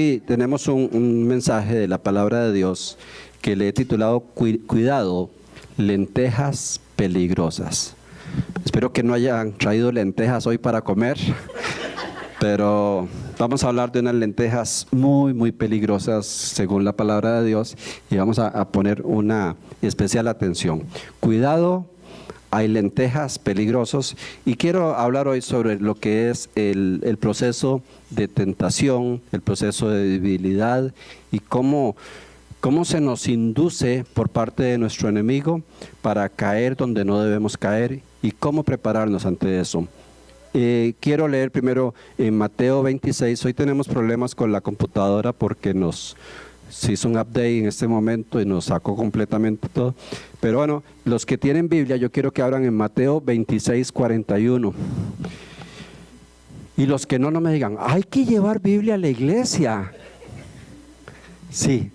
Y tenemos un mensaje de la palabra de Dios que le he titulado Cuidado, lentejas peligrosas. Espero que no hayan traído lentejas hoy para comer, pero vamos a hablar de unas lentejas muy peligrosas según la palabra de Dios y vamos a poner una especial atención. Cuidado, hay lentejas peligrosos y quiero hablar hoy sobre lo que es el proceso de tentación, el proceso de debilidad y cómo se nos induce por parte de nuestro enemigo para caer donde no debemos caer y cómo prepararnos ante eso. Quiero leer primero en Mateo 26. Hoy tenemos problemas con la computadora porque se hizo un update en este momento y nos sacó completamente todo. Pero bueno, los que tienen Biblia, yo quiero que abran en Mateo 26, 41. Y los que no me digan, hay que llevar Biblia a la iglesia. Sí.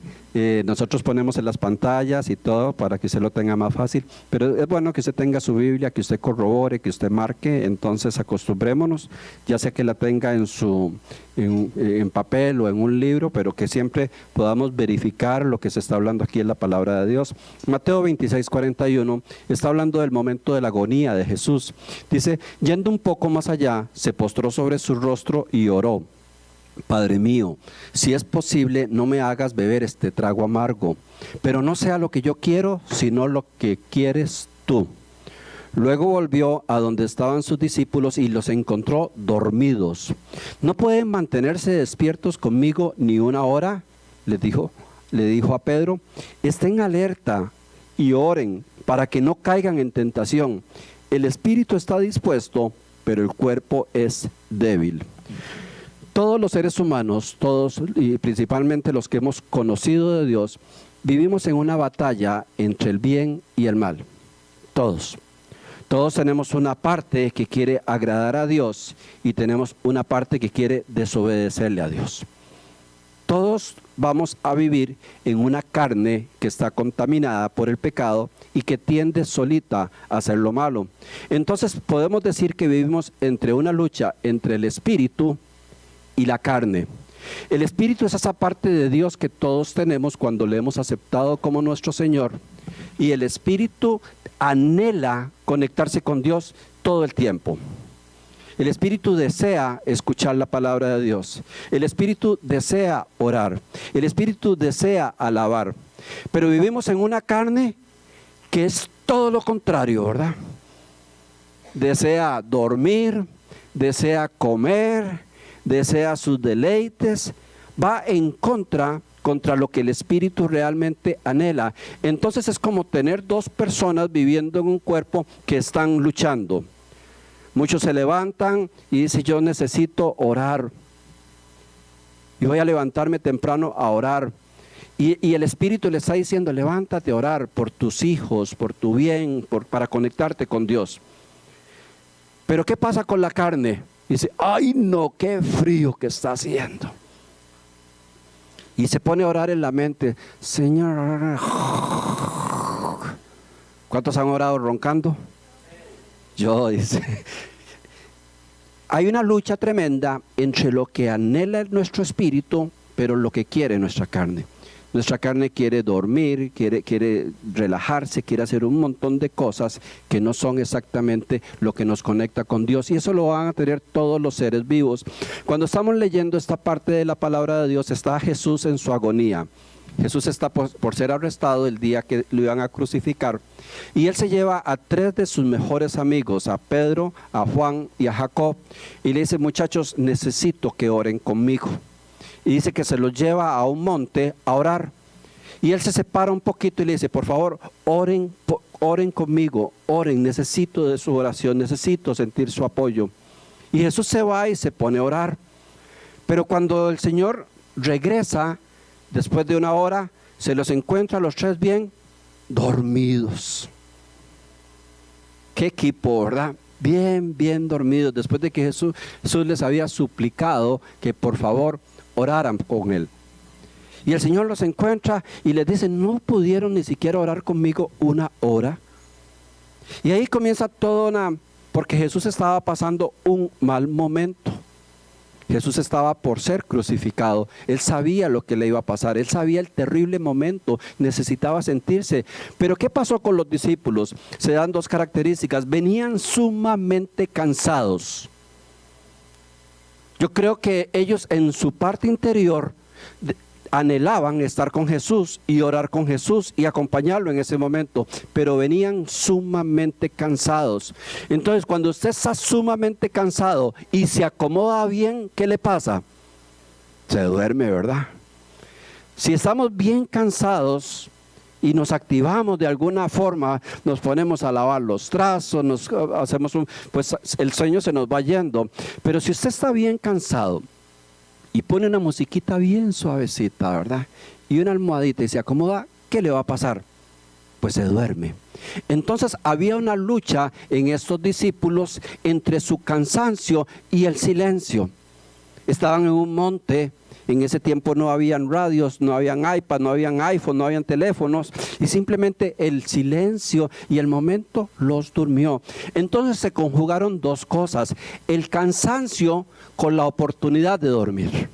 Nosotros ponemos en las pantallas y todo para que usted lo tenga más fácil, pero es bueno que usted tenga su Biblia, que usted corrobore, que usted marque. Entonces acostumbrémonos, ya sea que la tenga en papel o en un libro, pero que siempre podamos verificar lo que se está hablando aquí en la palabra de Dios. Mateo 26, 41 está hablando del momento de la agonía de Jesús. Dice, yendo un poco más allá, se postró sobre su rostro y oró. Padre mío, si es posible, no me hagas beber este trago amargo, pero no sea lo que yo quiero, sino lo que quieres tú. Luego volvió a donde estaban sus discípulos y los encontró dormidos. ¿No pueden mantenerse despiertos conmigo ni una hora? Le dijo a Pedro. Estén alerta y oren para que no caigan en tentación. El espíritu está dispuesto, pero el cuerpo es débil. Todos los seres humanos, todos y principalmente los que hemos conocido de Dios, vivimos en una batalla entre el bien y el mal. Todos tenemos una parte que quiere agradar a Dios y tenemos una parte que quiere desobedecerle a Dios. Todos vamos a vivir en una carne que está contaminada por el pecado y que tiende solita a hacer lo malo. Entonces podemos decir que vivimos entre una lucha entre el espíritu y la carne. El espíritu es esa parte de Dios que todos tenemos cuando le hemos aceptado como nuestro Señor, y el espíritu anhela conectarse con Dios todo el tiempo. El espíritu desea escuchar la palabra de Dios. El espíritu desea orar. El espíritu desea alabar. Pero vivimos en una carne que es todo lo contrario, ¿verdad? Desea dormir, desea comer, desea sus deleites, va en contra lo que el espíritu realmente anhela. Entonces es como tener dos personas viviendo en un cuerpo que están luchando. Muchos se levantan y dicen, yo necesito orar y voy a levantarme temprano a orar. Y el espíritu le está diciendo, levántate a orar por tus hijos, por tu bien, para conectarte con Dios. Pero ¿qué pasa con la carne? Dice, ay no, qué frío que está haciendo. Y se pone a orar en la mente, Señor. ¿Cuántos han orado roncando? Yo, dice. Hay una lucha tremenda entre lo que anhela nuestro espíritu, pero lo que quiere nuestra carne. Nuestra carne quiere dormir, quiere relajarse, quiere hacer un montón de cosas que no son exactamente lo que nos conecta con Dios. Y eso lo van a tener todos los seres vivos. Cuando estamos leyendo esta parte de la palabra de Dios, está Jesús en su agonía. Jesús está por ser arrestado el día que lo iban a crucificar. Y él se lleva a 3 de sus mejores amigos, a Pedro, a Juan y a Jacob. Y le dice, muchachos, necesito que oren conmigo. Y dice que se los lleva a un monte a orar. Y él se separa un poquito y le dice, por favor, oren conmigo, oren, necesito de su oración, necesito sentir su apoyo. Y Jesús se va y se pone a orar. Pero cuando el Señor regresa, después de una hora, se los encuentra a los 3 bien dormidos. Qué equipo, ¿verdad? Bien dormidos, después de que Jesús les había suplicado que por favor oraran con él. Y el Señor los encuentra y les dice, no pudieron ni siquiera orar conmigo una hora. Y ahí comienza porque Jesús estaba pasando un mal momento. Jesús estaba por ser crucificado. Él sabía lo que le iba a pasar. Él sabía el terrible momento. Necesitaba sentirse. Pero ¿qué pasó con los discípulos? Se dan dos características. Venían sumamente cansados. Yo creo que ellos en su parte interior anhelaban estar con Jesús y orar con Jesús y acompañarlo en ese momento, pero venían sumamente cansados. Entonces, cuando usted está sumamente cansado y se acomoda bien, ¿qué le pasa? Se duerme, ¿verdad? Si estamos bien cansados y nos activamos de alguna forma, nos ponemos a lavar los trazos, pues el sueño se nos va yendo. Pero si usted está bien cansado y pone una musiquita bien suavecita, ¿verdad? Y una almohadita y se acomoda, ¿qué le va a pasar? Pues se duerme. Entonces había una lucha en estos discípulos entre su cansancio y el silencio. Estaban en un monte. En ese tiempo no habían radios, no habían iPad, no habían iPhone, no habían teléfonos. Y simplemente el silencio y el momento los durmió. Entonces se conjugaron dos cosas. El cansancio con la oportunidad de dormir.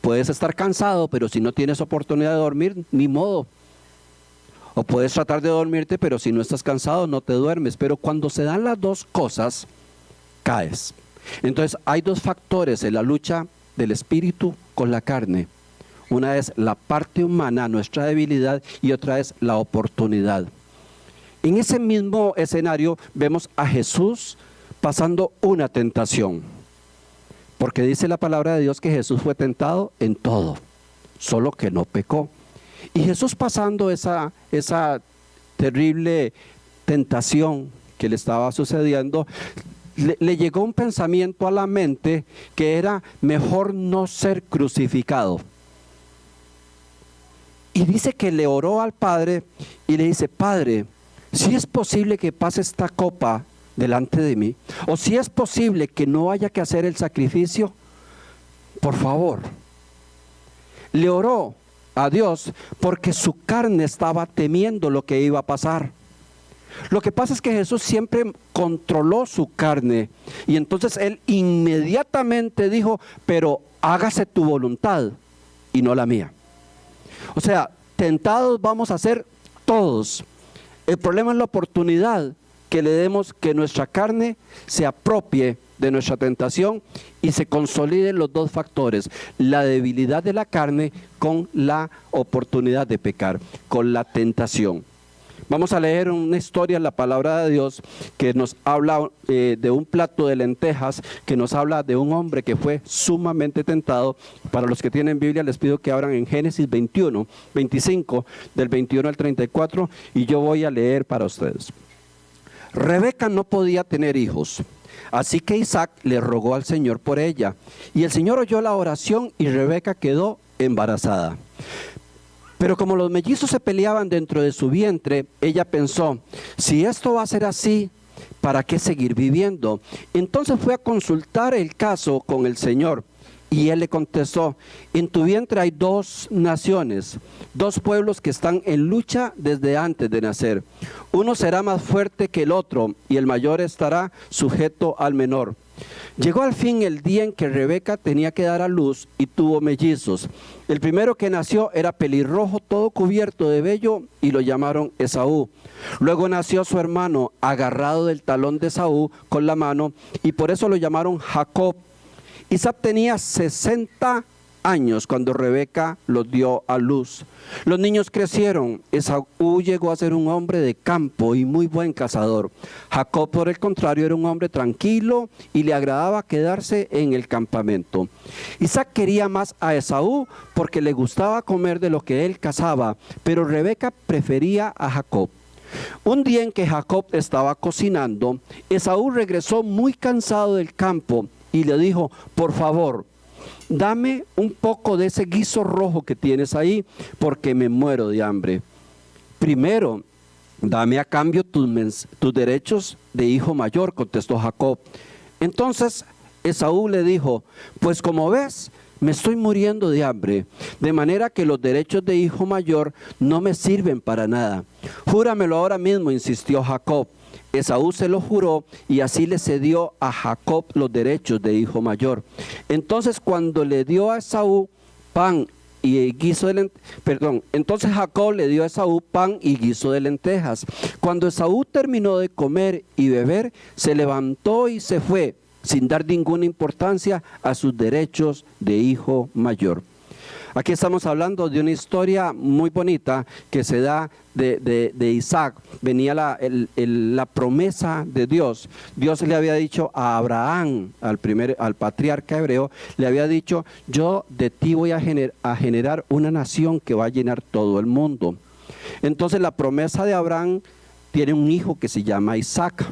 Puedes estar cansado, pero si no tienes oportunidad de dormir, ni modo. O puedes tratar de dormirte, pero si no estás cansado, no te duermes. Pero cuando se dan las dos cosas, caes. Entonces hay dos factores en la lucha del espíritu con la carne. Una es la parte humana, nuestra debilidad, y otra es la oportunidad. En ese mismo escenario vemos a Jesús pasando una tentación, porque dice la palabra de Dios que Jesús fue tentado en todo, solo que no pecó. Y Jesús pasando esa terrible tentación que le estaba sucediendo, le llegó un pensamiento a la mente que era mejor no ser crucificado. Y dice que le oró al Padre y le dice: Padre, si es posible que pase esta copa delante de mí, o si es posible que no haya que hacer el sacrificio, por favor. Le oró a Dios porque su carne estaba temiendo lo que iba a pasar. Lo que pasa es que Jesús siempre controló su carne y entonces Él inmediatamente dijo: pero hágase tu voluntad y no la mía. O sea, tentados vamos a ser todos. El problema es la oportunidad que le demos que nuestra carne se apropie de nuestra tentación y se consoliden los dos factores: la debilidad de la carne con la oportunidad de pecar, con la tentación. Vamos a leer una historia en la palabra de Dios que nos habla de un plato de lentejas, que nos habla de un hombre que fue sumamente tentado. Para los que tienen Biblia les pido que abran en Génesis 21, 25, del 21 al 34, y yo voy a leer para ustedes. Rebeca no podía tener hijos, así que Isaac le rogó al Señor por ella, y el Señor oyó la oración y Rebeca quedó embarazada. Pero como los mellizos se peleaban dentro de su vientre, ella pensó: si esto va a ser así, ¿para qué seguir viviendo? Entonces fue a consultar el caso con el Señor. Y Él le contestó: en tu vientre hay dos naciones, dos pueblos que están en lucha desde antes de nacer. Uno será más fuerte que el otro, y el mayor estará sujeto al menor. Llegó al fin el día en que Rebeca tenía que dar a luz y tuvo mellizos. El primero que nació era pelirrojo, todo cubierto de vello, y lo llamaron Esaú. Luego nació su hermano, agarrado del talón de Esaú con la mano, y por eso lo llamaron Jacob. Isaac tenía 60 años cuando Rebeca los dio a luz. Los niños crecieron. Esaú llegó a ser un hombre de campo y muy buen cazador. Jacob, por el contrario, era un hombre tranquilo y le agradaba quedarse en el campamento. Isaac quería más a Esaú porque le gustaba comer de lo que él cazaba, pero Rebeca prefería a Jacob. Un día en que Jacob estaba cocinando, Esaú regresó muy cansado del campo y le dijo: por favor, dame un poco de ese guiso rojo que tienes ahí, porque me muero de hambre. Primero, dame a cambio tus derechos de hijo mayor, contestó Jacob. Entonces Esaú le dijo: pues como ves, me estoy muriendo de hambre, de manera que los derechos de hijo mayor no me sirven para nada. Júramelo ahora mismo, insistió Jacob. Esaú se lo juró y así le cedió a Jacob los derechos de hijo mayor. Entonces cuando le dio a Esaú pan y guiso de entonces Jacob le dio a Esaú pan y guiso de lentejas. Cuando Esaú terminó de comer y beber, se levantó y se fue, sin dar ninguna importancia a sus derechos de hijo mayor. Aquí estamos hablando de una historia muy bonita que se da de Isaac. Venía la promesa de Dios. Dios le había dicho a Abraham, al patriarca hebreo, le había dicho: yo de ti voy a generar una nación que va a llenar todo el mundo. Entonces la promesa de Abraham tiene un hijo que se llama Isaac.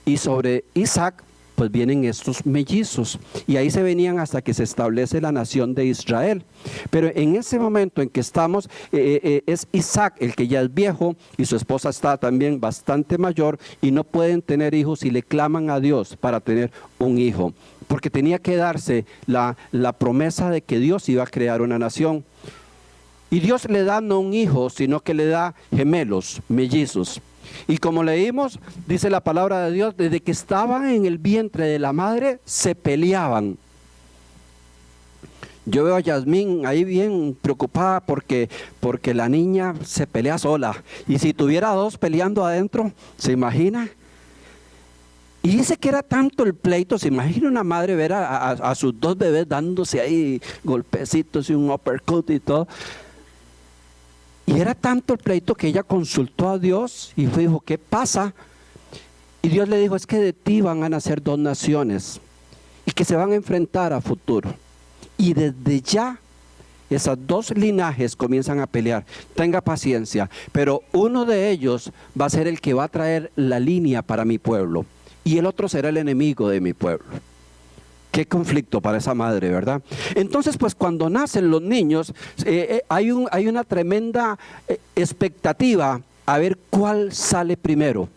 Y sobre Isaac pues vienen estos mellizos, y ahí se venían hasta que se establece la nación de Israel. Pero en ese momento en que estamos, es Isaac el que ya es viejo, y su esposa está también bastante mayor, y no pueden tener hijos, y le claman a Dios para tener un hijo, porque tenía que darse la promesa de que Dios iba a crear una nación. Y Dios le da no un hijo, sino que le da gemelos, mellizos. Y como leímos, dice la palabra de Dios, desde que estaban en el vientre de la madre, se peleaban. Yo veo a Yasmín ahí bien preocupada porque la niña se pelea sola. Y si tuviera dos peleando adentro, ¿se imagina? Y dice que era tanto el pleito, se imagina una madre ver a sus dos bebés dándose ahí golpecitos y un uppercut y todo. Y era tanto el pleito que ella consultó a Dios y dijo: ¿qué pasa? Y Dios le dijo: es que de ti van a nacer dos naciones y que se van a enfrentar a futuro. Y desde ya esas dos linajes comienzan a pelear. Tenga paciencia, pero uno de ellos va a ser el que va a traer la línea para mi pueblo y el otro será el enemigo de mi pueblo. Qué conflicto para esa madre, ¿verdad? Entonces, pues cuando nacen los niños, hay una tremenda expectativa a ver cuál sale primero.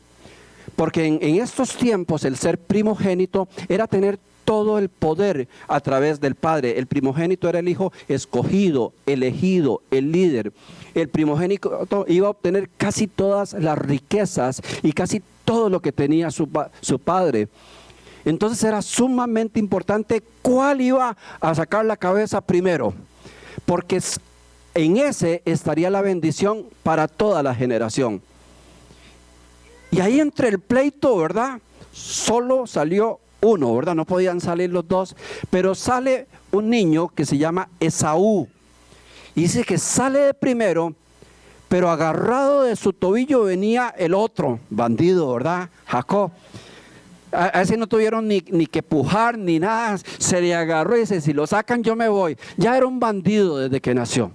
Porque en estos tiempos el ser primogénito era tener todo el poder a través del padre. El primogénito era el hijo escogido, elegido, el líder. El primogénito iba a obtener casi todas las riquezas y casi todo lo que tenía su padre. Entonces era sumamente importante cuál iba a sacar la cabeza primero, porque en ese estaría la bendición para toda la generación. Y ahí entre el pleito, ¿verdad? Solo salió uno, ¿verdad? No podían salir los dos, pero sale un niño que se llama Esaú. Y dice que sale de primero, pero agarrado de su tobillo venía el otro bandido, ¿verdad? Jacob. A ese no tuvieron ni que pujar ni nada, se le agarró y dice: si lo sacan yo me voy. Ya era un bandido desde que nació.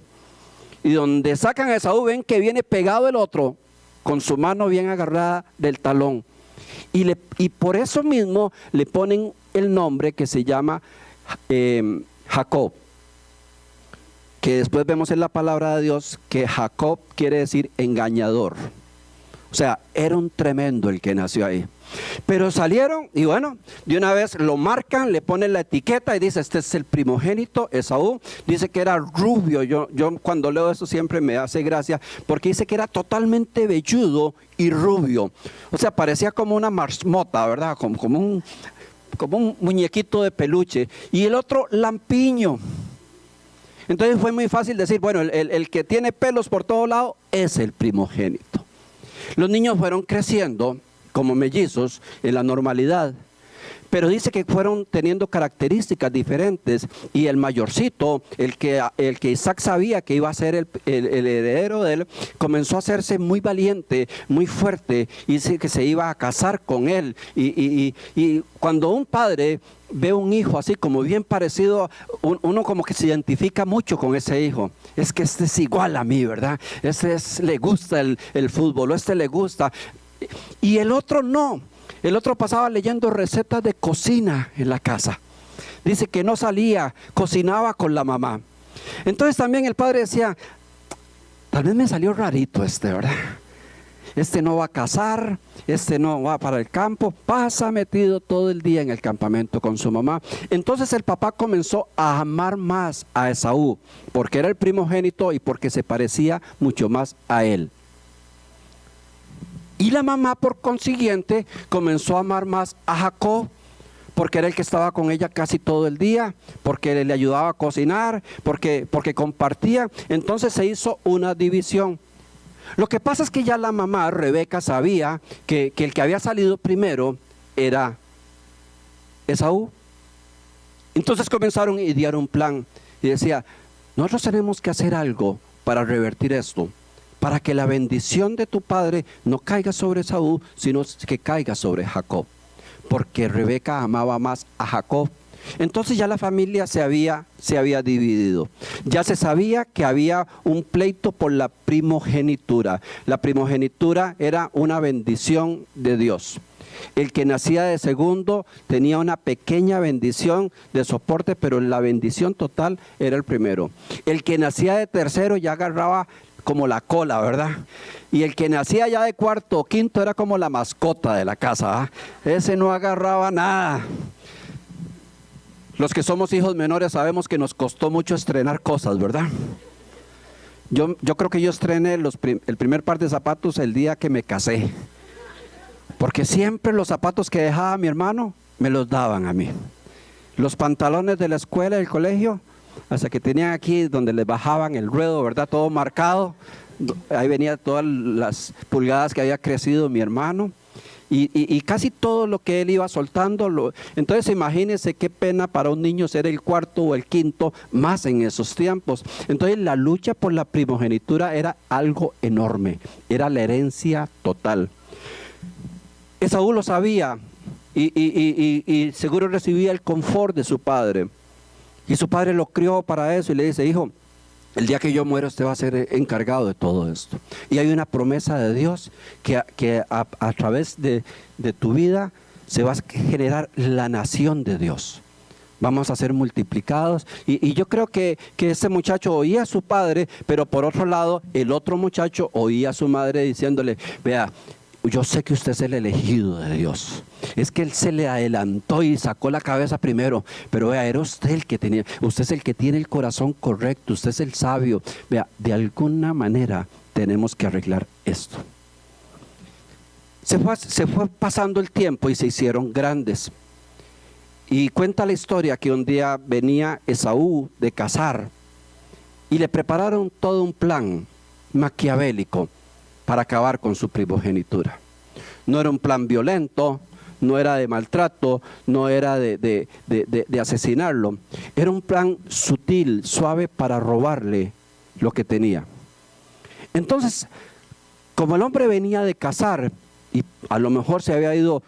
Y donde sacan a Esaú ven que viene pegado el otro, con su mano bien agarrada del talón. Y por eso mismo le ponen el nombre que se llama Jacob. Que después vemos en la palabra de Dios que Jacob quiere decir engañador. O sea, era un tremendo el que nació ahí. Pero salieron y bueno, de una vez lo marcan, le ponen la etiqueta y dice: este es el primogénito, Esaú. Dice que era rubio. Yo cuando leo eso siempre me hace gracia, porque dice que era totalmente velludo y rubio. O sea, parecía como una marmota, ¿verdad? Como un muñequito de peluche. Y el otro lampiño. Entonces fue muy fácil decir: bueno, el que tiene pelos por todo lado es el primogénito. Los niños fueron creciendo como mellizos en la normalidad, pero dice que fueron teniendo características diferentes, y el mayorcito, el que Isaac sabía que iba a ser el heredero de él, comenzó a hacerse muy valiente, muy fuerte, y dice que se iba a casar con él. Y cuando un padre ve un hijo así como bien parecido, uno como que se identifica mucho con ese hijo. Es que este es igual a mí, ¿verdad? Le gusta el fútbol, o este le gusta. Y el otro no. El otro pasaba leyendo recetas de cocina en la casa. Dice que no salía, cocinaba con la mamá. Entonces también el padre decía: tal vez me salió rarito ¿verdad? Este no va a cazar, este no va para el campo, pasa metido todo el día en el campamento con su mamá. Entonces el papá comenzó a amar más a Esaú, porque era el primogénito y porque se parecía mucho más a él. Y la mamá, por consiguiente, comenzó a amar más a Jacob, porque era el que estaba con ella casi todo el día, porque le ayudaba a cocinar, porque compartía. Entonces se hizo una división. Lo que pasa es que ya la mamá, Rebeca, sabía que el que había salido primero era Esaú. Entonces comenzaron a idear un plan y decía, nosotros tenemos que hacer algo para revertir esto, para que la bendición de tu padre no caiga sobre Esaú, sino que caiga sobre Jacob, porque Rebeca amaba más a Jacob. Entonces ya la familia se había dividido. Ya se sabía que había un pleito por la primogenitura. La primogenitura era una bendición de Dios. El que nacía de segundo tenía una pequeña bendición de soporte, pero la bendición total era el primero. El que nacía de tercero ya agarraba como la cola, ¿verdad? Y el que nacía ya de cuarto o quinto era como la mascota de la casa, ¿eh? Ese no agarraba nada. Los que somos hijos menores sabemos que nos costó mucho estrenar cosas, ¿verdad? Yo creo que yo estrené el primer par de zapatos el día que me casé. Porque siempre los zapatos que dejaba mi hermano me los daban a mí. Los pantalones de la escuela, del colegio, hasta que tenían aquí donde les bajaban el ruedo, ¿verdad? Todo marcado. Ahí venía todas las pulgadas que había crecido mi hermano. Y casi todo lo que él iba soltando. Entonces imagínense qué pena para un niño ser el cuarto o el quinto, más en esos tiempos. Entonces la lucha por la primogenitura era algo enorme. Era la herencia total. Esaú lo sabía y seguro recibía el confort de su padre. Y su padre lo crió para eso y le dice, hijo, el día que yo muera usted va a ser encargado de todo esto. Y hay una promesa de Dios que a través de tu vida se va a generar la nación de Dios. Vamos a ser multiplicados. Y yo creo que ese muchacho oía a su padre, pero por otro lado, el otro muchacho oía a su madre diciéndole, vea, yo sé que usted es el elegido de Dios. Es que él se le adelantó y sacó la cabeza primero. Pero vea, era usted el que tenía, usted es el que tiene el corazón correcto, usted es el sabio. Vea, de alguna manera tenemos que arreglar esto. Se fue pasando el tiempo y se hicieron grandes. Y cuenta la historia que un día venía Esaú de cazar y le prepararon todo un plan maquiavélico para acabar con su primogenitura. No era un plan violento, no era de maltrato, no era de asesinarlo. Era un plan sutil, suave para robarle lo que tenía. Entonces, como el hombre venía de cazar y a lo mejor se había ido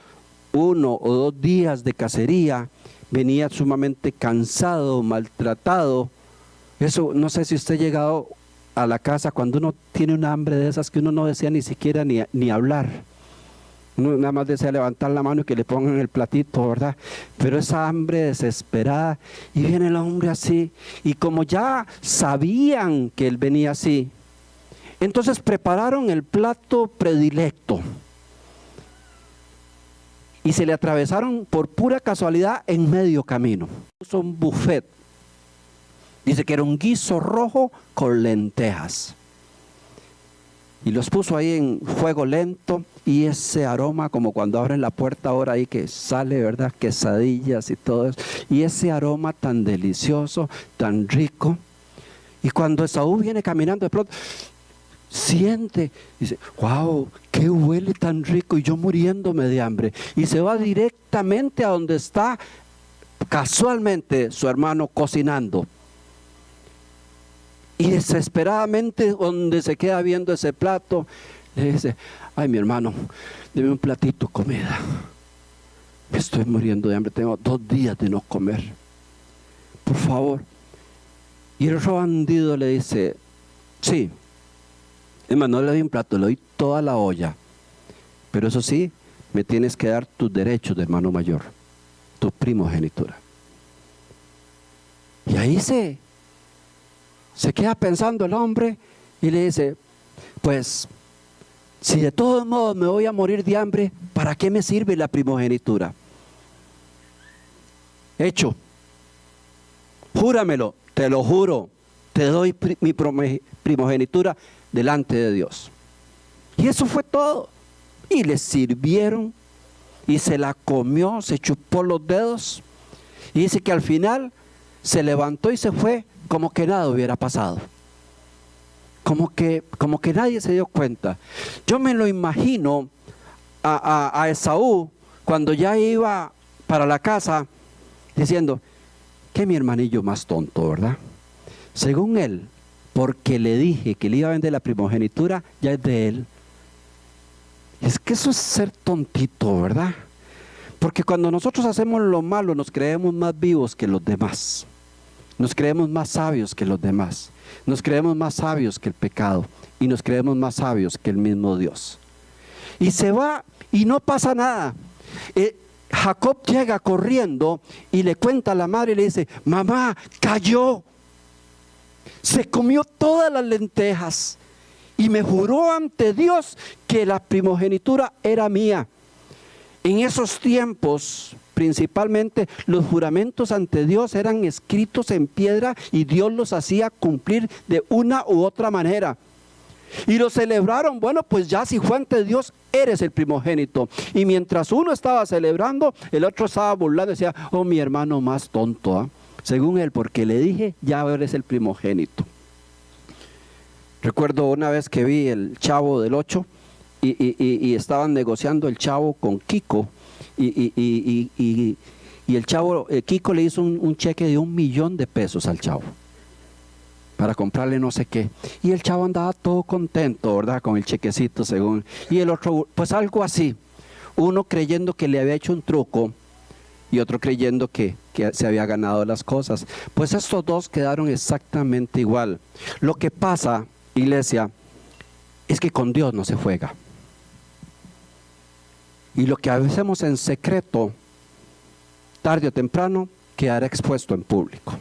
1 o 2 días de cacería, venía sumamente cansado, maltratado. Eso, no sé si usted ha llegado a la casa cuando uno tiene una hambre de esas que uno no desea ni siquiera ni hablar. Uno nada más desea levantar la mano y que le pongan el platito, ¿verdad? Pero esa hambre desesperada, y viene el hombre así, y como ya sabían que él venía así, entonces prepararon el plato predilecto y se le atravesaron por pura casualidad en medio camino. Puso un buffet. Dice que era un guiso rojo con lentejas. Y los puso ahí en fuego lento, y ese aroma, como cuando abren la puerta ahora ahí que sale, ¿verdad? Quesadillas y todo eso. Y ese aroma tan delicioso, tan rico. Y cuando Esaú viene caminando de pronto, siente, dice, wow, qué huele tan rico, y yo muriéndome de hambre. Y se va directamente a donde está casualmente su hermano cocinando. Y desesperadamente, donde se queda viendo ese plato, le dice, ay, mi hermano, deme un platito de comida. Me estoy muriendo de hambre, tengo 2 días de no comer. Por favor. Y el otro bandido le dice, sí, hermano, no le doy un plato, le doy toda la olla. Pero eso sí, me tienes que dar tus derechos de hermano mayor, tu primogenitura. Y ahí se queda pensando el hombre y le dice, pues, si de todos modos me voy a morir de hambre, ¿para qué me sirve la primogenitura? Hecho, júramelo, te lo juro, te doy mi primogenitura delante de Dios. Y eso fue todo. y le sirvieron y se la comió, se chupó los dedos y dice que al final se levantó y se fue como que nada hubiera pasado. Como que nadie se dio cuenta. Yo me lo imagino a Esaú cuando ya iba para la casa diciendo, que mi hermanillo más tonto, ¿verdad? Según él, porque le dije que le iba a vender la primogenitura, ya es de él. Es que eso es ser tontito, ¿verdad? Porque cuando nosotros hacemos lo malo, nos creemos más vivos que los demás. Nos creemos más sabios que los demás. Nos creemos más sabios que el pecado. Y nos creemos más sabios que el mismo Dios. Y se va y no pasa nada. Jacob llega corriendo y le cuenta a la madre y le dice, mamá, cayó. Se comió todas las lentejas y me juró ante Dios que la primogenitura era mía. En esos tiempos, principalmente, los juramentos ante Dios eran escritos en piedra y Dios los hacía cumplir de una u otra manera. Y lo celebraron, bueno, pues ya si fue ante Dios, eres el primogénito. Y mientras uno estaba celebrando, el otro estaba burlando y decía, oh, mi hermano más tonto, ¿eh? Según él, porque le dije, ya eres el primogénito. Recuerdo una vez que vi el Chavo del 8 y estaban negociando el Chavo con Kiko y el Chavo, Kiko le hizo un cheque de $1,000,000 al Chavo para comprarle no sé qué, y el Chavo andaba todo contento, ¿verdad? Con el chequecito según, y el otro, pues algo así, uno creyendo que le había hecho un truco y otro creyendo que se había ganado las cosas. Pues estos dos quedaron exactamente igual. Lo que pasa, iglesia, es que con Dios no se juega. Y lo que hacemos en secreto, tarde o temprano, quedará expuesto en público.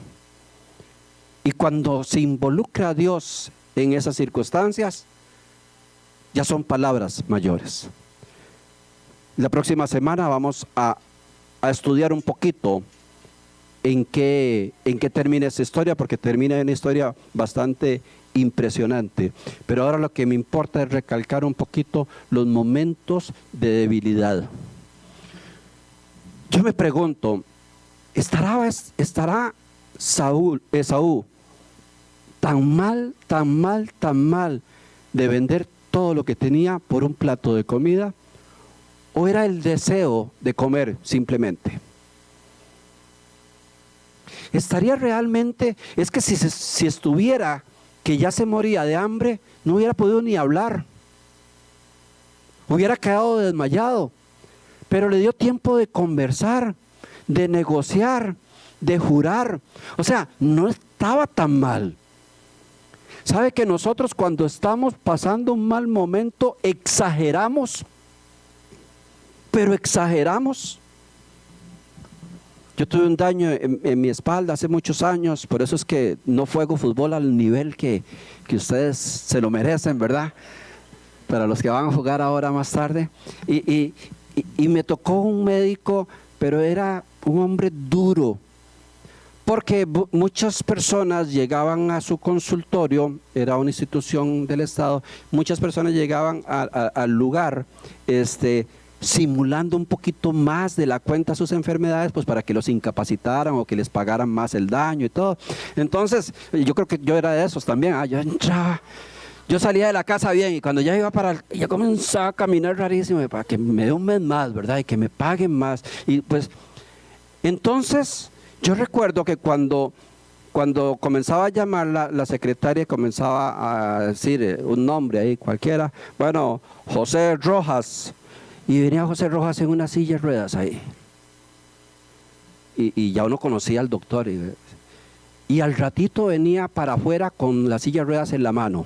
Y cuando se involucra a Dios en esas circunstancias, ya son palabras mayores. La próxima semana vamos a estudiar un poquito en qué termina esa historia, porque termina en una historia bastante impresionante. Pero ahora lo que me importa es recalcar un poquito los momentos de debilidad. Yo me pregunto, ¿estará Esaú tan mal de vender todo lo que tenía por un plato de comida? ¿O era el deseo de comer simplemente? ¿Estaría realmente? Es que si estuviera que ya se moría de hambre, no hubiera podido ni hablar. Hubiera quedado desmayado. Pero le dio tiempo de conversar, de negociar, de jurar. O sea, no estaba tan mal. ¿Sabe que nosotros cuando estamos pasando un mal momento exageramos? Pero exageramos. Yo tuve un daño en mi espalda hace muchos años, por eso es que no juego fútbol al nivel que ustedes se lo merecen, ¿verdad? Para los que van a jugar ahora más tarde. Y me tocó un médico, pero era un hombre duro, porque muchas personas llegaban a su consultorio, era una institución del Estado, muchas personas llegaban al lugar, simulando un poquito más de la cuenta sus enfermedades, pues para que los incapacitaran o que les pagaran más el daño y todo. Entonces, yo creo que yo era de esos también. Yo entraba, yo salía de la casa bien y cuando ya iba ya comenzaba a caminar rarísimo para que me dé un mes más, ¿verdad? Y que me paguen más. Y pues, entonces, yo recuerdo que cuando comenzaba a llamar la secretaria, comenzaba a decir un nombre ahí cualquiera, bueno, José Rojas. Y venía José Rojas en una silla de ruedas ahí. Y ya uno conocía al doctor. Y al ratito venía para afuera con la silla de ruedas en la mano.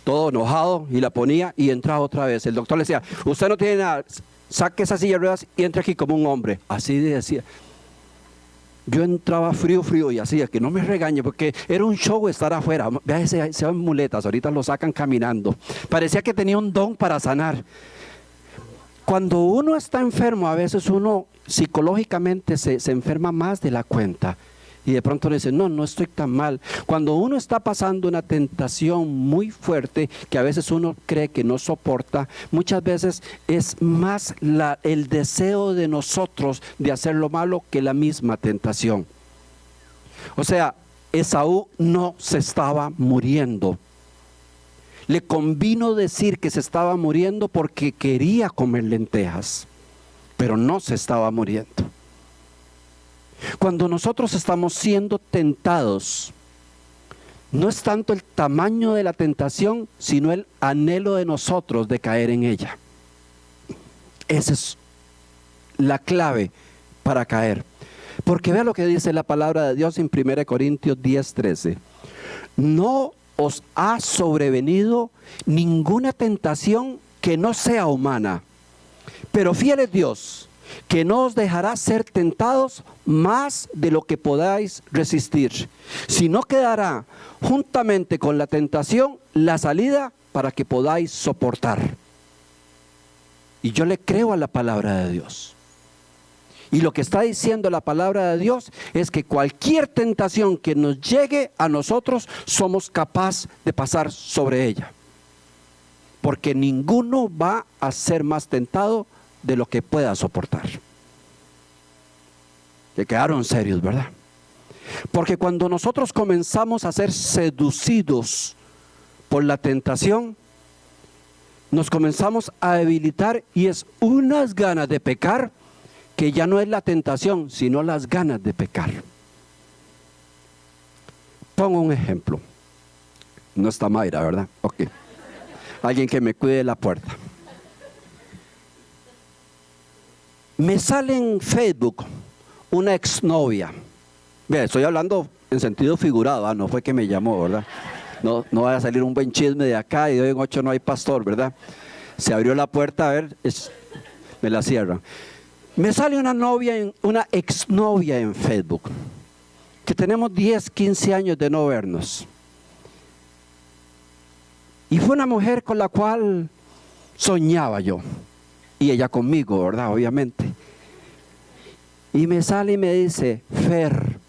Todo enojado y la ponía y entraba otra vez. El doctor le decía, usted no tiene nada, saque esa silla de ruedas y entre aquí como un hombre. Así decía. Yo entraba frío y así, que no me regañe, porque era un show estar afuera. Vea, se van muletas, ahorita lo sacan caminando. Parecía que tenía un don para sanar. Cuando uno está enfermo, a veces uno psicológicamente se enferma más de la cuenta. Y de pronto le dice, no, no estoy tan mal. Cuando uno está pasando una tentación muy fuerte, que a veces uno cree que no soporta, muchas veces es más el deseo de nosotros de hacer lo malo que la misma tentación. O sea, Esaú no se estaba muriendo. Le convino decir que se estaba muriendo porque quería comer lentejas, pero no se estaba muriendo. Cuando nosotros estamos siendo tentados, no es tanto el tamaño de la tentación, sino el anhelo de nosotros de caer en ella. Esa es la clave para caer. Porque vea lo que dice la palabra de Dios en 1 Corintios 10:13. No os ha sobrevenido ninguna tentación que no sea humana, pero fiel es Dios, que no os dejará ser tentados más de lo que podáis resistir, sino que dará juntamente con la tentación la salida para que podáis soportar. Y yo le creo a la palabra de Dios. Y lo que está diciendo la palabra de Dios es que cualquier tentación que nos llegue a nosotros, somos capaces de pasar sobre ella. Porque ninguno va a ser más tentado de lo que pueda soportar. Que quedaron serios, ¿verdad? Porque cuando nosotros comenzamos a ser seducidos por la tentación, nos comenzamos a debilitar y es unas ganas de pecar que ya no es la tentación, sino las ganas de pecar. Pongo un ejemplo. No está Mayra, ¿verdad? Ok. Alguien que me cuide la puerta. Me sale en Facebook una exnovia. Vea, estoy hablando en sentido figurado, no fue que me llamó, ¿verdad? No vaya a salir un buen chisme de acá y de hoy en 8 no hay pastor, ¿verdad? Se abrió la puerta, a ver, me la cierran. Me sale una exnovia en Facebook, que tenemos 10, 15 años de no vernos. Y fue una mujer con la cual soñaba yo. Y ella conmigo, ¿verdad? Obviamente. Y me sale y me dice, Fer.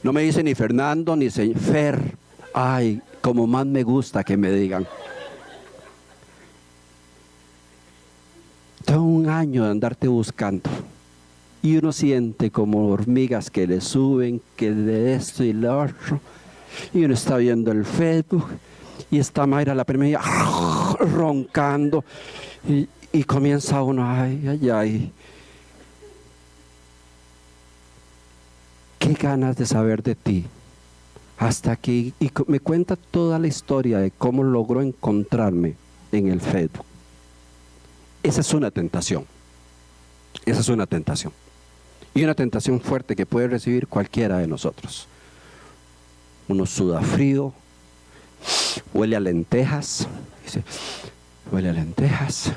No me dice ni Fernando, ni Fer. Ay, como más me gusta que me digan. Tengo un año de andarte buscando. Y uno siente como hormigas que le suben, que de esto y lo otro. Y uno está viendo el Facebook. Y está Mayra la primera roncando. Y comienza uno, ay. Qué ganas de saber de ti. Hasta aquí. Y me cuenta toda la historia de cómo logró encontrarme en el Facebook. Esa es una tentación. Esa es una tentación. Y una tentación fuerte que puede recibir cualquiera de nosotros. Uno suda frío, huele a lentejas, dice, huele a lentejas.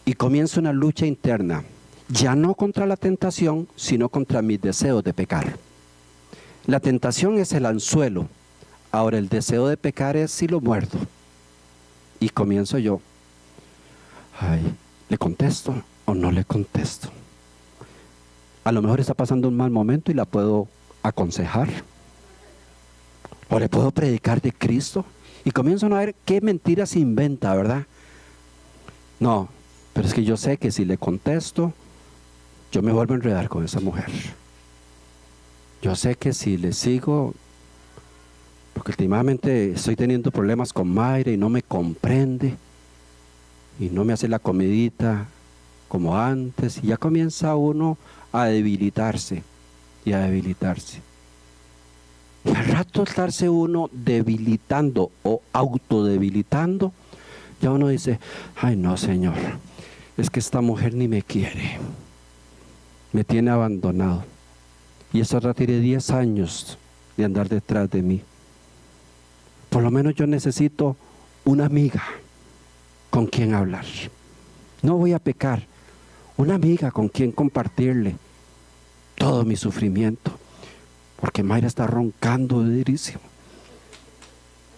Y comienza una lucha interna, ya no contra la tentación, sino contra mis deseos de pecar. La tentación es el anzuelo, ahora el deseo de pecar es si lo muerdo. Y comienzo yo, ¿le contesto o no le contesto? A lo mejor está pasando un mal momento y la puedo aconsejar. O le puedo predicar de Cristo. Y comienzan a ver qué mentiras inventa, ¿verdad? No, pero es que yo sé que si le contesto, yo me vuelvo a enredar con esa mujer. Yo sé que si le sigo, porque últimamente estoy teniendo problemas con Mayra y no me comprende. Y no me hace la comidita como antes. Y ya comienza uno a debilitarse y a debilitarse. Y al rato estarse uno debilitando o autodebilitando, ya uno dice, ay no Señor, es que esta mujer ni me quiere, me tiene abandonado. Y esa otra tiene 10 años de andar detrás de mí. Por lo menos yo necesito una amiga con quien hablar. No voy a pecar, una amiga con quien compartirle todo mi sufrimiento. Porque Mayra está roncando durísimo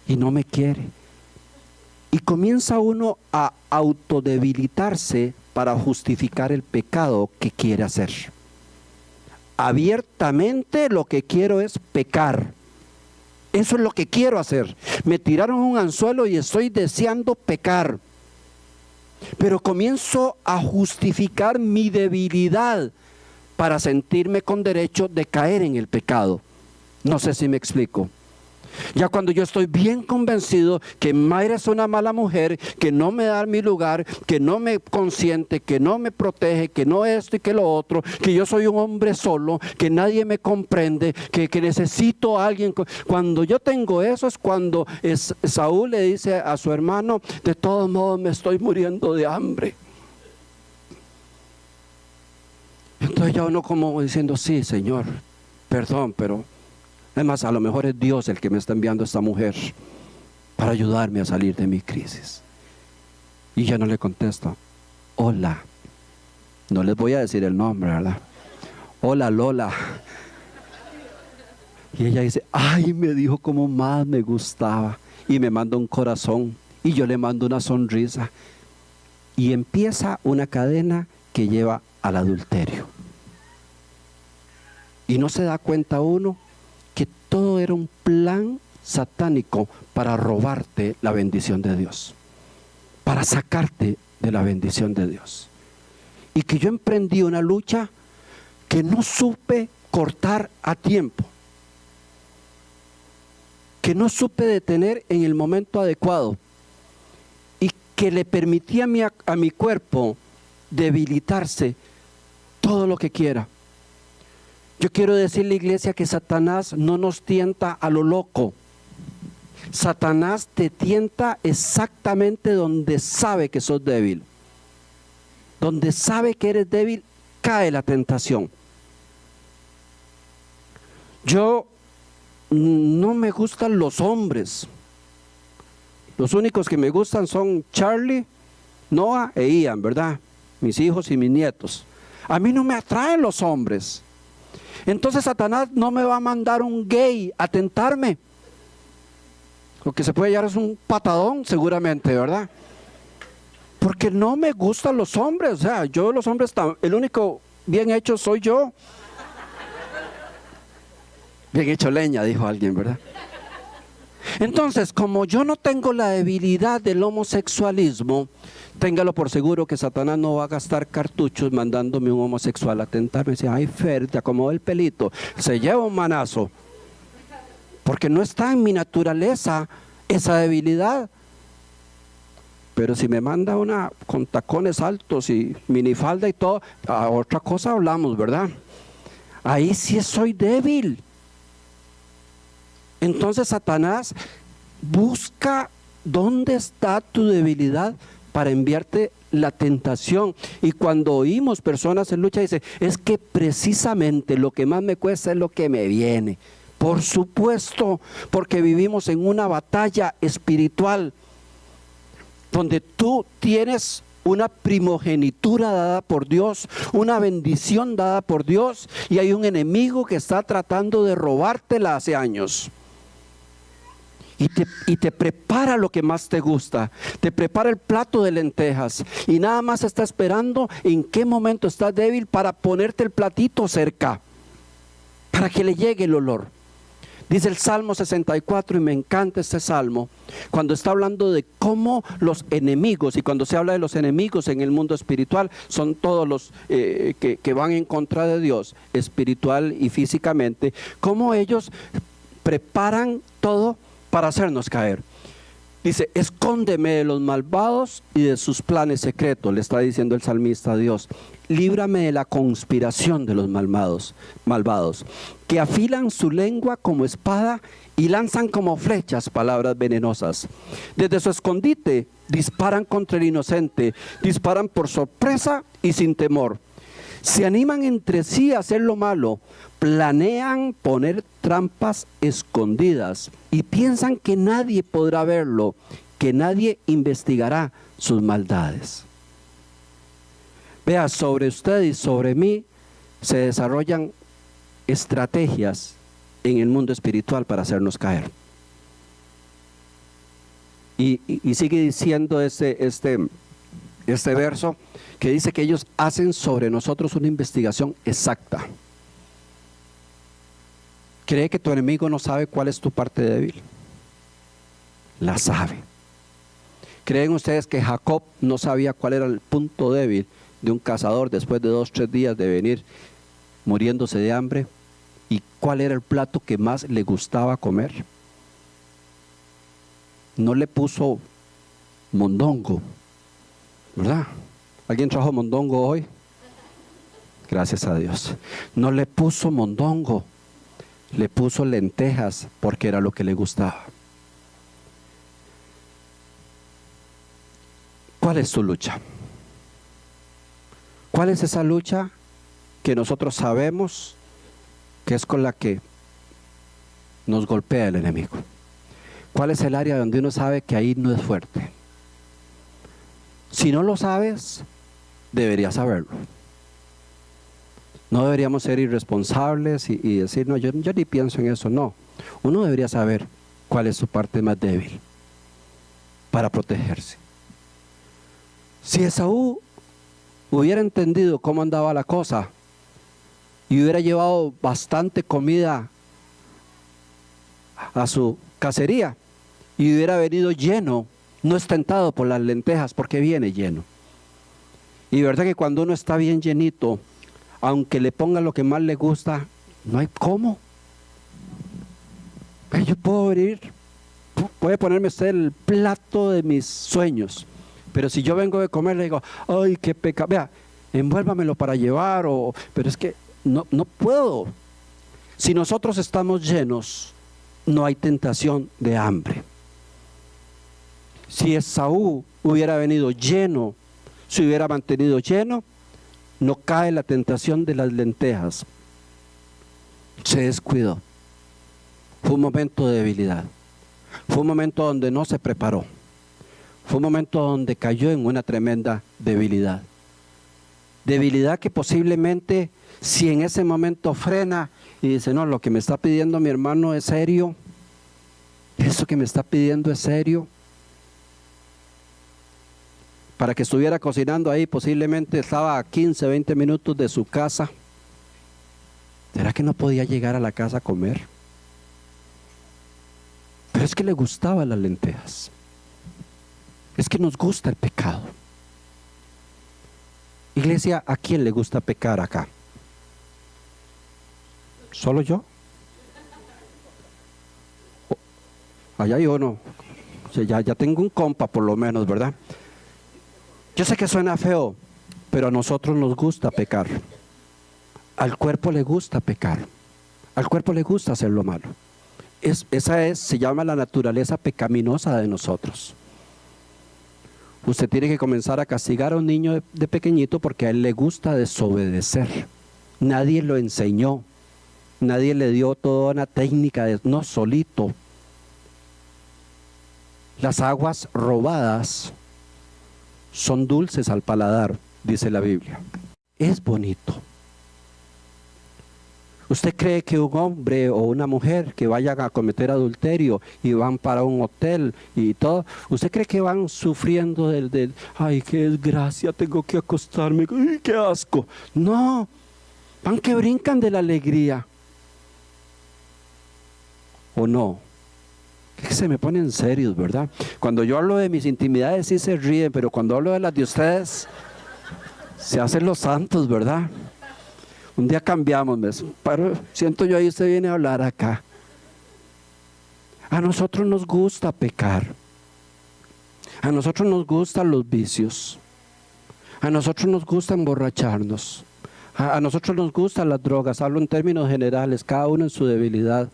y no me quiere. Y comienza uno a autodebilitarse para justificar el pecado que quiere hacer. Abiertamente lo que quiero es pecar. Eso es lo que quiero hacer. Me tiraron un anzuelo y estoy deseando pecar. Pero comienzo a justificar mi debilidad para sentirme con derecho de caer en el pecado. No sé si me explico. Ya cuando yo estoy bien convencido que Mayra es una mala mujer, que no me da mi lugar, que no me consiente, que no me protege, que no esto y que lo otro, que yo soy un hombre solo, que nadie me comprende, que necesito a alguien. Cuando yo tengo eso es cuando Saúl le dice a su hermano: de todos modos me estoy muriendo de hambre. Entonces ya uno como diciendo: sí, Señor, perdón, pero además a lo mejor es Dios el que me está enviando a esta mujer para ayudarme a salir de mi crisis. Y ya no le contesto: hola. No les voy a decir el nombre, ¿verdad? Hola, Lola. Y ella dice: ay, me dijo como más me gustaba. Y me manda un corazón. Y yo le mando una sonrisa. Y empieza una cadena que lleva al adulterio. Y no se da cuenta uno que todo era un plan satánico para robarte la bendición de Dios, para sacarte de la bendición de Dios. Y que yo emprendí una lucha que no supe cortar a tiempo, que no supe detener en el momento adecuado, y que le permití a mi cuerpo debilitarse todo lo que quiera. Yo quiero decirle, iglesia, que Satanás no nos tienta a lo loco. Satanás te tienta exactamente donde sabe que sos débil. Donde sabe que eres débil, cae la tentación. Yo no me gustan los hombres. Los únicos que me gustan son Charlie, Noah e Ian, ¿verdad? Mis hijos y mis nietos. A mí no me atraen los hombres. Entonces Satanás no me va a mandar un gay a tentarme. Lo que se puede hallar es un patadón seguramente, ¿verdad? Porque no me gustan los hombres. O sea, yo los hombres, el único bien hecho soy yo. Bien hecho leña, dijo alguien, ¿verdad? Entonces, como yo no tengo la debilidad del homosexualismo, téngalo por seguro que Satanás no va a gastar cartuchos mandándome un homosexual a tentarme. Dice: ay, Fer, te acomodó el pelito, se lleva un manazo. Porque no está en mi naturaleza esa debilidad. Pero si me manda una con tacones altos y minifalda y todo, a otra cosa hablamos, ¿verdad? Ahí sí soy débil. Entonces Satanás busca dónde está tu debilidad para enviarte la tentación. Y cuando oímos personas en lucha, dice: es que precisamente lo que más me cuesta es lo que me viene. Por supuesto, porque vivimos en una batalla espiritual donde tú tienes una primogenitura dada por Dios, una bendición dada por Dios, y hay un enemigo que está tratando de robártela hace años. Y te prepara lo que más te gusta, te prepara el plato de lentejas, y nada más está esperando en qué momento estás débil para ponerte el platito cerca, para que le llegue el olor. Dice el Salmo 64, y me encanta este salmo, cuando está hablando de cómo los enemigos, y cuando se habla de los enemigos en el mundo espiritual, son todos los que van en contra de Dios, espiritual y físicamente, cómo ellos preparan todo para hacernos caer. Dice: escóndeme de los malvados y de sus planes secretos, le está diciendo el salmista a Dios. Líbrame de la conspiración de los malvados, que afilan su lengua como espada y lanzan como flechas palabras venenosas. Desde su escondite disparan contra el inocente, disparan por sorpresa y sin temor. Se animan entre sí a hacer lo malo, planean poner trampas escondidas y piensan que nadie podrá verlo, que nadie investigará sus maldades. Vea, sobre usted y sobre mí se desarrollan estrategias en el mundo espiritual para hacernos caer. Y sigue diciendo este este verso que dice que ellos hacen sobre nosotros una investigación exacta. ¿Cree que tu enemigo no sabe cuál es tu parte débil? La sabe. ¿Creen ustedes que Jacob no sabía cuál era el punto débil de un cazador después de 2 o 3 días de venir muriéndose de hambre? ¿Y cuál era el plato que más le gustaba comer? No le puso mondongo, ¿verdad? ¿Alguien trajo mondongo hoy? Gracias a Dios. No le puso mondongo, le puso lentejas porque era lo que le gustaba. ¿Cuál es su lucha? ¿Cuál es esa lucha que nosotros sabemos que es con la que nos golpea el enemigo? ¿Cuál es el área donde uno sabe que ahí no es fuerte? Si no lo sabes, deberías saberlo. No deberíamos ser irresponsables y decir, no, yo ni pienso en eso. No, uno debería saber cuál es su parte más débil para protegerse. Si Esaú hubiera entendido cómo andaba la cosa y hubiera llevado bastante comida a su cacería y hubiera venido lleno, no es tentado por las lentejas porque viene lleno. Y verdad que cuando uno está bien llenito, aunque le ponga lo que más le gusta, no hay cómo. Yo puedo venir, puede ponerme usted el plato de mis sueños, pero si yo vengo de comer le digo, ay, qué pecado, vea, envuélvamelo para llevar, pero es que no puedo. Si nosotros estamos llenos, no hay tentación de hambre. Si Esaú hubiera venido lleno, se hubiera mantenido lleno, no cae la tentación de las lentejas. Se descuidó. Fue un momento de debilidad. Fue un momento donde no se preparó. Fue un momento donde cayó en una tremenda debilidad. Debilidad que posiblemente, si en ese momento frena y dice, no, lo que me está pidiendo mi hermano es serio. Eso que me está pidiendo es serio. Para que estuviera cocinando ahí, posiblemente estaba a 15, 20 minutos de su casa. ¿Será que no podía llegar a la casa a comer? Pero es que le gustaban las lentejas. Es que nos gusta el pecado. Iglesia, ¿a quién le gusta pecar acá? ¿Solo yo? Allá hay uno. O sea, ya tengo un compa por lo menos, ¿verdad? Yo sé que suena feo, pero a nosotros nos gusta pecar. Al cuerpo le gusta pecar. Al cuerpo le gusta hacer lo malo. Se llama la naturaleza pecaminosa de nosotros. Usted tiene que comenzar a castigar a un niño de pequeñito porque a él le gusta desobedecer. Nadie lo enseñó. Nadie le dio toda una técnica, no, solito. Las aguas robadas son dulces al paladar, dice la Biblia. Es bonito. ¿Usted cree que un hombre o una mujer que vayan a cometer adulterio y van para un hotel y todo, usted cree que van sufriendo del ay, qué desgracia, tengo que acostarme, ay, qué asco? No, van que brincan de la alegría. ¿O no? Que se me ponen serios, ¿verdad? Cuando yo hablo de mis intimidades sí se ríen, pero cuando hablo de las de ustedes se hacen los santos, ¿verdad? Un día cambiamos, pero siento yo ahí usted viene a hablar acá. A nosotros nos gusta pecar. A nosotros nos gustan los vicios. A nosotros nos gusta emborracharnos. A nosotros nos gustan las drogas. Hablo en términos generales, cada uno en su debilidad.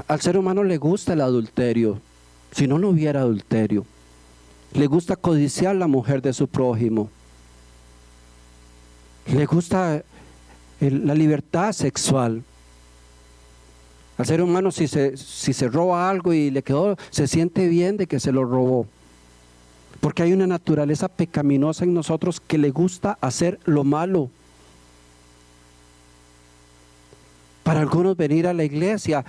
Al ser humano le gusta el adulterio. Si no, no hubiera adulterio. Le gusta codiciar la mujer de su prójimo. Le gusta la libertad sexual. Al ser humano, si se roba algo y le quedó, se siente bien de que se lo robó. Porque hay una naturaleza pecaminosa en nosotros que le gusta hacer lo malo. Para algunos venir a la iglesia,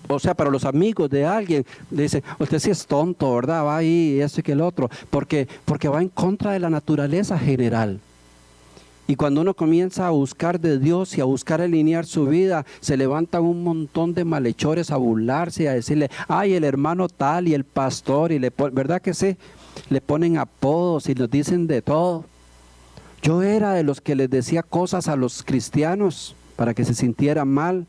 o sea, para los amigos de alguien, dice, usted sí es tonto, ¿verdad? Va ahí, eso y que el otro, porque va en contra de la naturaleza general. Y cuando uno comienza a buscar de Dios y a buscar alinear su vida, se levantan un montón de malhechores a burlarse y a decirle, ay, el hermano tal y el pastor, ¿verdad que sí? Le ponen apodos y nos dicen de todo. Yo era de los que les decía cosas a los cristianos para que se sintieran mal.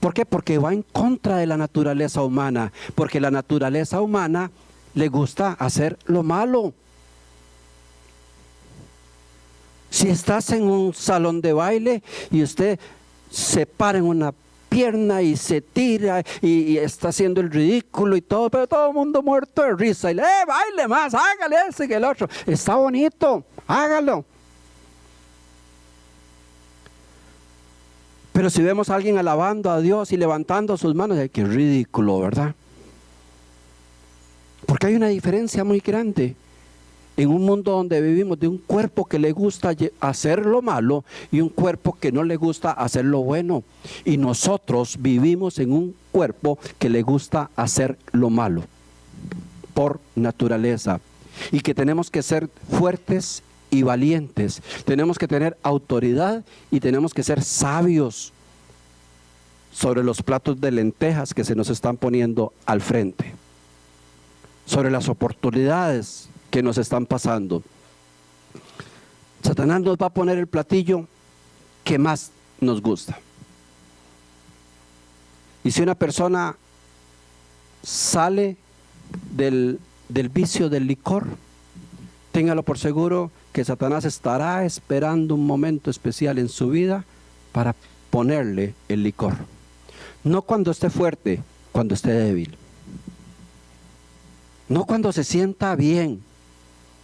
¿Por qué? Porque va en contra de la naturaleza humana, porque la naturaleza humana le gusta hacer lo malo. Si estás en un salón de baile y usted se para en una pierna y se tira y está haciendo el ridículo y todo, pero todo el mundo muerto de risa y le baile más, hágale ese que el otro, está bonito, hágalo. Pero si vemos a alguien alabando a Dios y levantando sus manos, qué ridículo, ¿verdad? Porque hay una diferencia muy grande en un mundo donde vivimos de un cuerpo que le gusta hacer lo malo y un cuerpo que no le gusta hacer lo bueno. Y nosotros vivimos en un cuerpo que le gusta hacer lo malo por naturaleza. Y que tenemos que ser fuertes y valientes. Tenemos que tener autoridad y tenemos que ser sabios sobre los platos de lentejas que se nos están poniendo al frente. Sobre las oportunidades que nos están pasando. Satanás nos va a poner el platillo que más nos gusta. Y si una persona sale del vicio del licor, téngalo por seguro que Satanás estará esperando un momento especial en su vida para ponerle el licor. No cuando esté fuerte, cuando esté débil. No cuando se sienta bien.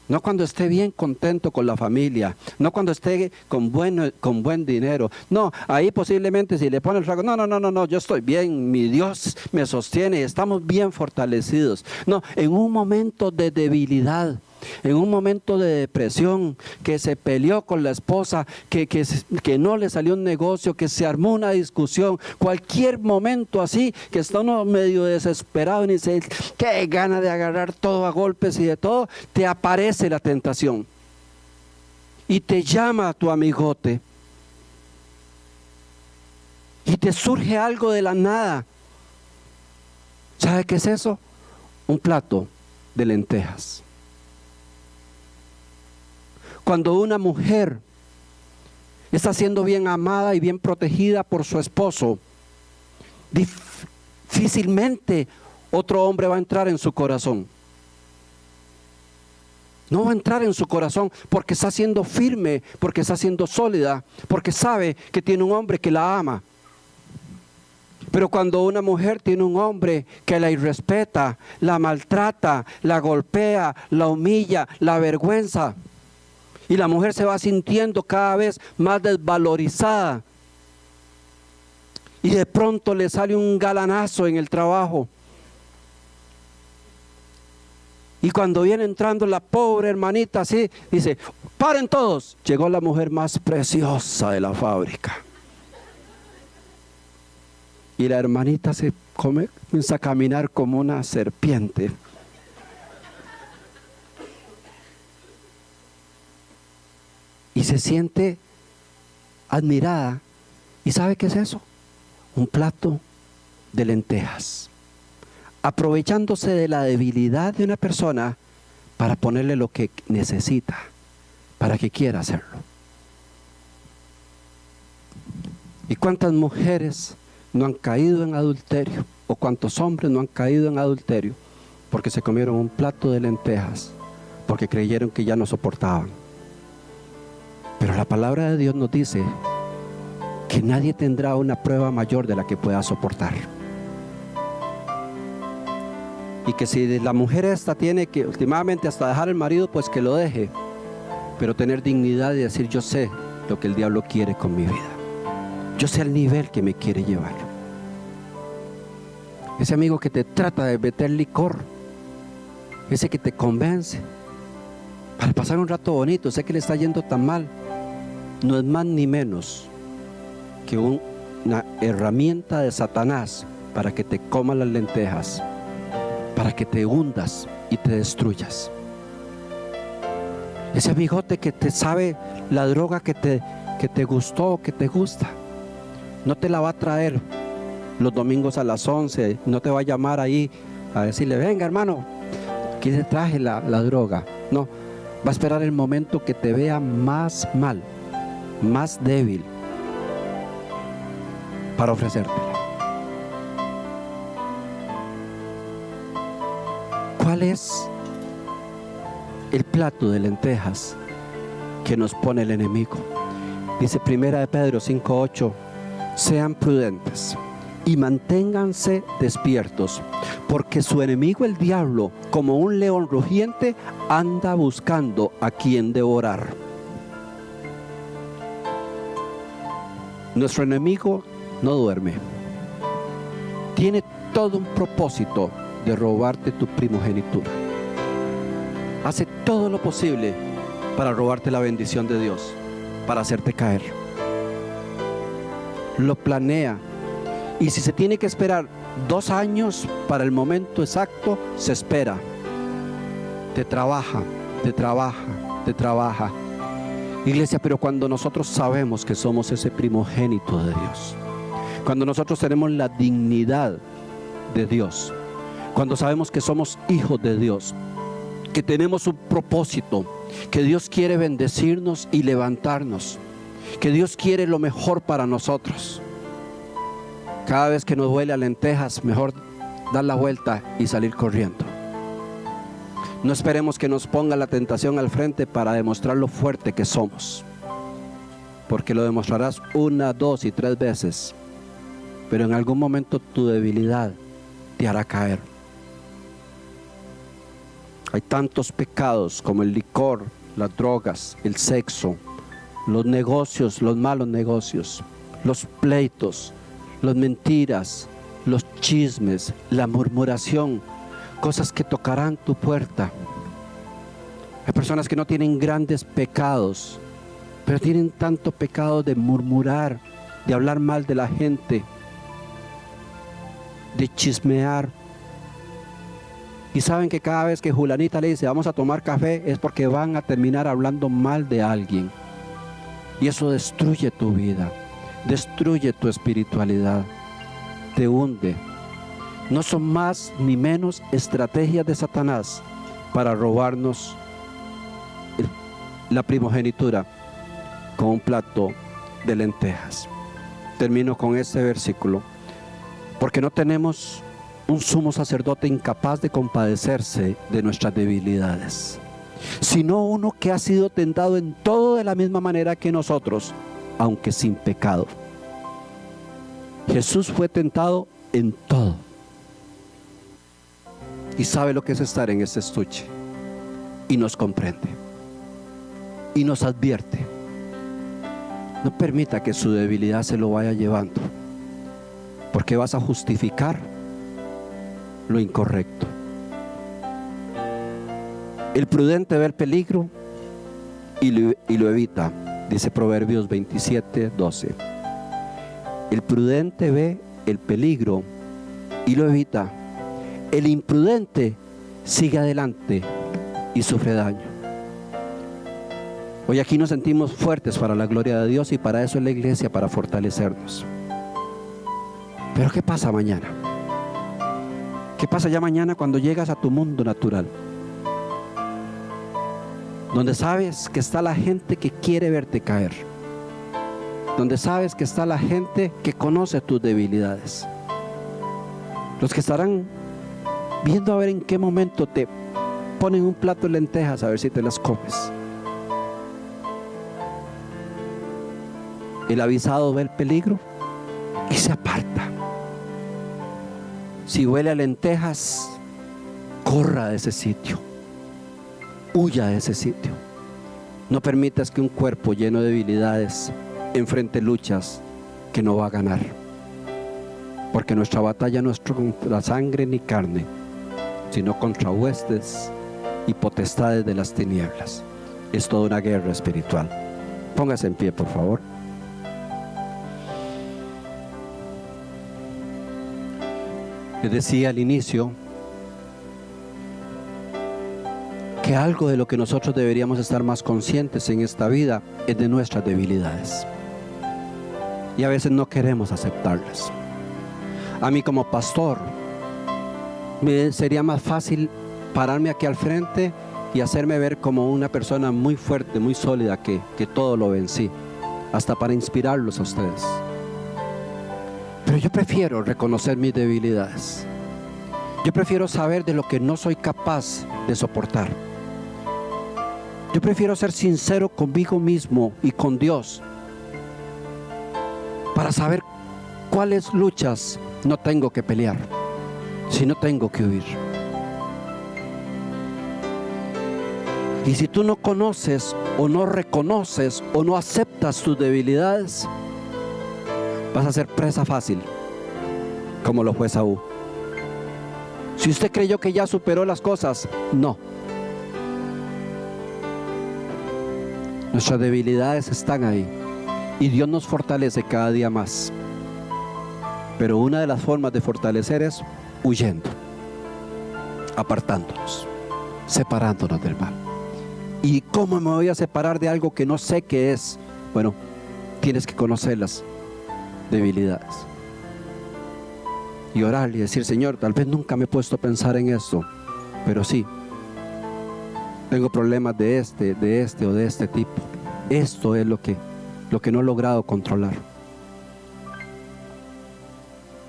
No cuando esté bien contento con la familia, no cuando esté con buen dinero. No, ahí posiblemente si le pone el trago, no, yo estoy bien, mi Dios me sostiene, estamos bien fortalecidos. No, en un momento de debilidad, en un momento de depresión, que se peleó con la esposa, que no le salió un negocio, que se armó una discusión, cualquier momento así, que está uno medio desesperado y dice, qué gana de agarrar todo a golpes y de todo, te aparece la tentación y te llama a tu amigote y te surge algo de la nada. ¿Sabe qué es eso? Un plato de lentejas. Cuando una mujer está siendo bien amada y bien protegida por su esposo, difícilmente otro hombre va a entrar en su corazón. No va a entrar en su corazón porque está siendo firme, porque está siendo sólida, porque sabe que tiene un hombre que la ama. Pero cuando una mujer tiene un hombre que la irrespeta, la maltrata, la golpea, la humilla, la avergüenza, y la mujer se va sintiendo cada vez más desvalorizada. Y de pronto le sale un galanazo en el trabajo. Y cuando viene entrando la pobre hermanita así, dice, paren todos. Llegó la mujer más preciosa de la fábrica. Y la hermanita se comienza a caminar como una serpiente. Y se siente admirada. ¿Y sabe qué es eso? Un plato de lentejas. Aprovechándose de la debilidad de una persona para ponerle lo que necesita, para que quiera hacerlo. ¿Y cuántas mujeres no han caído en adulterio? ¿O cuántos hombres no han caído en adulterio? Porque se comieron un plato de lentejas, porque creyeron que ya no soportaban. Pero la palabra de Dios nos dice que nadie tendrá una prueba mayor de la que pueda soportar. Y que si la mujer esta tiene que últimamente hasta dejar al marido, pues que lo deje. Pero tener dignidad y decir, yo sé lo que el diablo quiere con mi vida. Yo sé el nivel que me quiere llevar. Ese amigo que te trata de meter licor, ese que te convence para pasar un rato bonito, sé que le está yendo tan mal, no es más ni menos que un una herramienta de Satanás para que te coma las lentejas, para que te hundas y te destruyas. Ese amigote que te sabe la droga que te gustó, que te gusta, no te la va a traer los domingos a las 11, no te va a llamar ahí a decirle, venga hermano, aquí te traje la droga. No, va a esperar el momento que te vea más mal, más débil, para ofrecértela. ¿Cuál es el plato de lentejas que nos pone el enemigo? Dice 1 de Pedro 5:8, sean prudentes y manténganse despiertos, porque su enemigo el diablo, como un león rugiente, anda buscando a quien devorar. Nuestro enemigo no duerme. Tiene todo un propósito de robarte tu primogenitura. Hace todo lo posible para robarte la bendición de Dios, para hacerte caer. Lo planea. Y si se tiene que esperar 2 años para el momento exacto, se espera. Te trabaja. Iglesia, pero cuando nosotros sabemos que somos ese primogénito de Dios, cuando nosotros tenemos la dignidad de Dios, cuando sabemos que somos hijos de Dios, que tenemos un propósito, que Dios quiere bendecirnos y levantarnos, que Dios quiere lo mejor para nosotros. Cada vez que nos duele a lentejas, mejor dar la vuelta y salir corriendo. No esperemos que nos ponga la tentación al frente para demostrar lo fuerte que somos, porque lo demostrarás 1, 2 y 3 veces, pero en algún momento tu debilidad te hará caer. Hay tantos pecados como el licor, las drogas, el sexo, los negocios, los malos negocios, los pleitos, las mentiras, los chismes, la murmuración, cosas que tocarán tu puerta. Hay personas que no tienen grandes pecados, pero tienen tanto pecado de murmurar, de hablar mal de la gente, de chismear. Y saben que cada vez que Julanita le dice vamos a tomar café, es porque van a terminar hablando mal de alguien. Y eso destruye tu vida, destruye tu espiritualidad, te hunde. No son más ni menos estrategias de Satanás para robarnos la primogenitura con un plato de lentejas. Termino con este versículo. Porque no tenemos un sumo sacerdote incapaz de compadecerse de nuestras debilidades, sino uno que ha sido tentado en todo de la misma manera que nosotros, aunque sin pecado. Jesús fue tentado en todo y sabe lo que es estar en ese estuche, y nos comprende y nos advierte. No permita que su debilidad se lo vaya llevando, porque vas a justificar lo incorrecto. El prudente ve el peligro y lo evita, dice Proverbios 27:12. El prudente ve el peligro y lo evita. El imprudente sigue adelante y sufre daño. Hoy aquí nos sentimos fuertes para la gloria de Dios, y para eso es la iglesia, para fortalecernos. Pero ¿qué pasa mañana? ¿Qué pasa ya mañana cuando llegas a tu mundo natural? Donde sabes que está la gente que quiere verte caer. Donde sabes que está la gente que conoce tus debilidades. Los que estarán viendo a ver en qué momento te ponen un plato de lentejas, a ver si te las comes. El avisado ve el peligro y se aparta. Si huele a lentejas, corra de ese sitio, huya de ese sitio. No permitas que un cuerpo lleno de debilidades enfrente luchas que no va a ganar, porque nuestra batalla no es contra sangre ni carne, sino contra huestes y potestades de las tinieblas. Es toda una guerra espiritual. Póngase en pie, por favor. Les decía al inicio que algo de lo que nosotros deberíamos estar más conscientes en esta vida es de nuestras debilidades. Y a veces no queremos aceptarlas. A mí como pastor, me sería más fácil pararme aquí al frente y hacerme ver como una persona muy fuerte, muy sólida, que todo lo vencí, hasta para inspirarlos a ustedes. Pero yo prefiero reconocer mis debilidades. Yo prefiero saber de lo que no soy capaz de soportar. Yo prefiero ser sincero conmigo mismo y con Dios para saber cuáles luchas no tengo que pelear, sino tengo que huir. Y si tú no conoces o no reconoces o no aceptas tus debilidades, vas a ser presa fácil, como lo fue Saúl. Si usted creyó que ya superó las cosas, no. Nuestras debilidades están ahí y Dios nos fortalece cada día más. Pero una de las formas de fortalecer es huyendo, apartándonos, separándonos del mal. ¿Y cómo me voy a separar de algo que no sé qué es? Bueno, tienes que conocer las debilidades y orar y decir: Señor, tal vez nunca me he puesto a pensar en esto, pero sí, tengo problemas de este o de este tipo. Esto es lo que no he logrado controlar.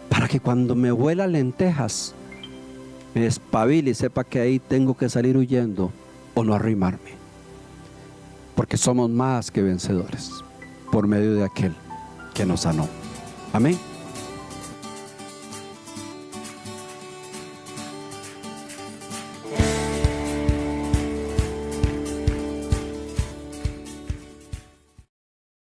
Para que cuando me vuela lentejas, me espabile y sepa que ahí tengo que salir huyendo o no arrimarme. Porque somos más que vencedores por medio de aquel que nos sanó. Amén.